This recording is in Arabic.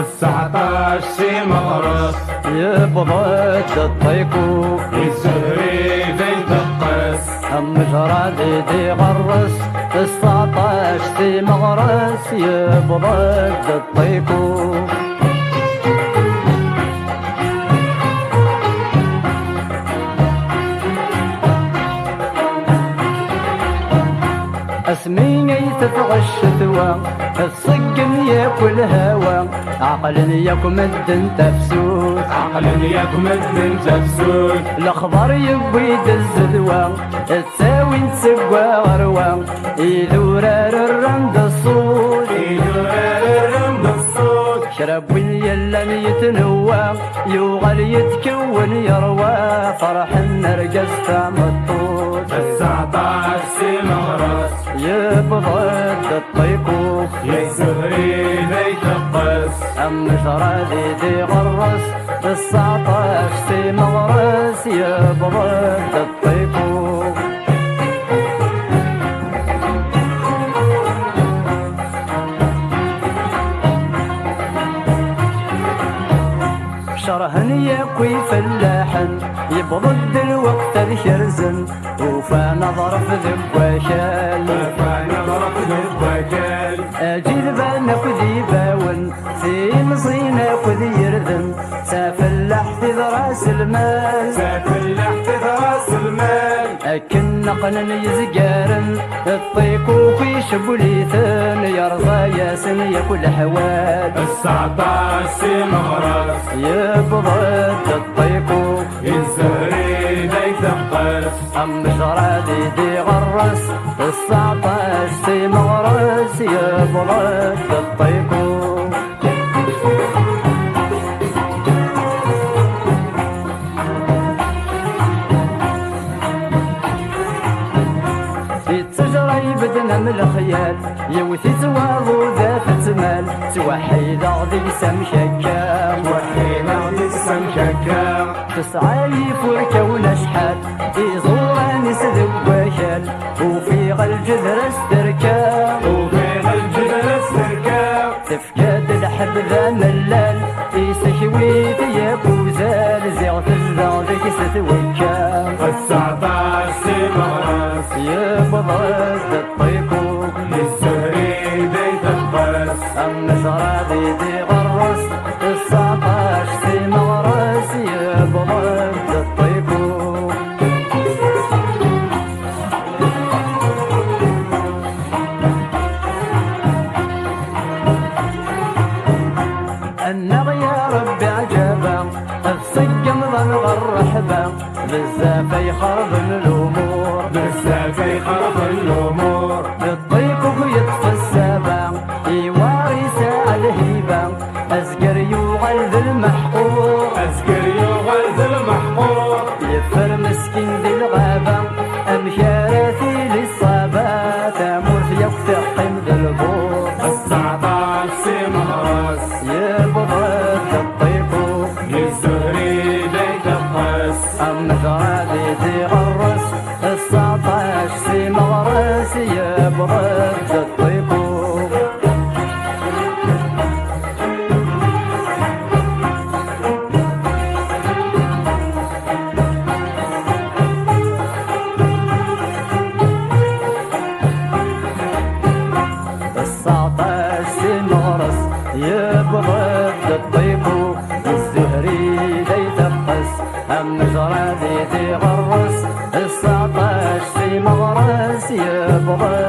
19 سي مغرس يبضد الطيكو الزهري ذي دقس مجرى دي غرس 19 سي مغرس يبضد الطيكو اسمي تفغش الثوى الصقن ياكل هوا عقل ياكم الدن تفسود عقل ياكم الدن تفسود الاخضر يبوي يدز ذوا تساوي نسقى غروى يدورار الرمد الصوت يدورار الرمد الصوت شرب يلم يتنوى يوغل يتكون يروى فرح النرجس تام الطوط 19 سي مغرس يبضد الطيكوخ يا زهري ذي دقس مجرى دي غرس 19 سي مغرس يبضد الطيكوخ شرهن يكوي فلاحن يبضد الوقت الشرزن وفا نظر في ذباشال وفا نظر في ذباشال اجيل بانك ذي باون في مصينك وذي يردن سافلح في ذراس المال سافلح في ذراس المال اكن نقن يزقارن الطيكو في شبوليثن يرضى ياسن ياكل حوال 19 سي مغرس يبضد الطيكو الزهري ذي دقس مجرى دي غرس 19 سي مغرس يبضد الطيكو بدنا من الخيال يوثي تواضو ذات تمال توحيد غدي سم شكام توحيد غدي سم شكام تسعى يفرك ونشحات يزور نسد وشال وفي الجذر استركام وفي الجذر استركام تفكاد الحب ذا ملال يسكوي يا بوزال زيغ تزدغ ذيك ستوكام 19 سي مغرس يبضد الطيكو الزهري ذي دقس مجرى دي غرس 19 سي مغرس يبضد الطيكو النغ يا ربي عجبا الصقم ظن غرحبا بزاف يخرب الامور بزاف يخرب الامور الطيكو يطفى السبع يواري ساعة الهيبة أزقر يوغل ذي المحقور أزقر يوغل ذي المحقور يفر مسكين ذي الغابة أمشاراتي للصابة تامور في يوك تقيم ذي البور 19 سي مغرس يبضد الطيكو الزهري ذي دقس مجرى دي غرس 19 سي مغرس يبضد الطيكو يبضد الطيكو الزهري ذي تقس مجرى دي غرس 19 سي مغرس يبضد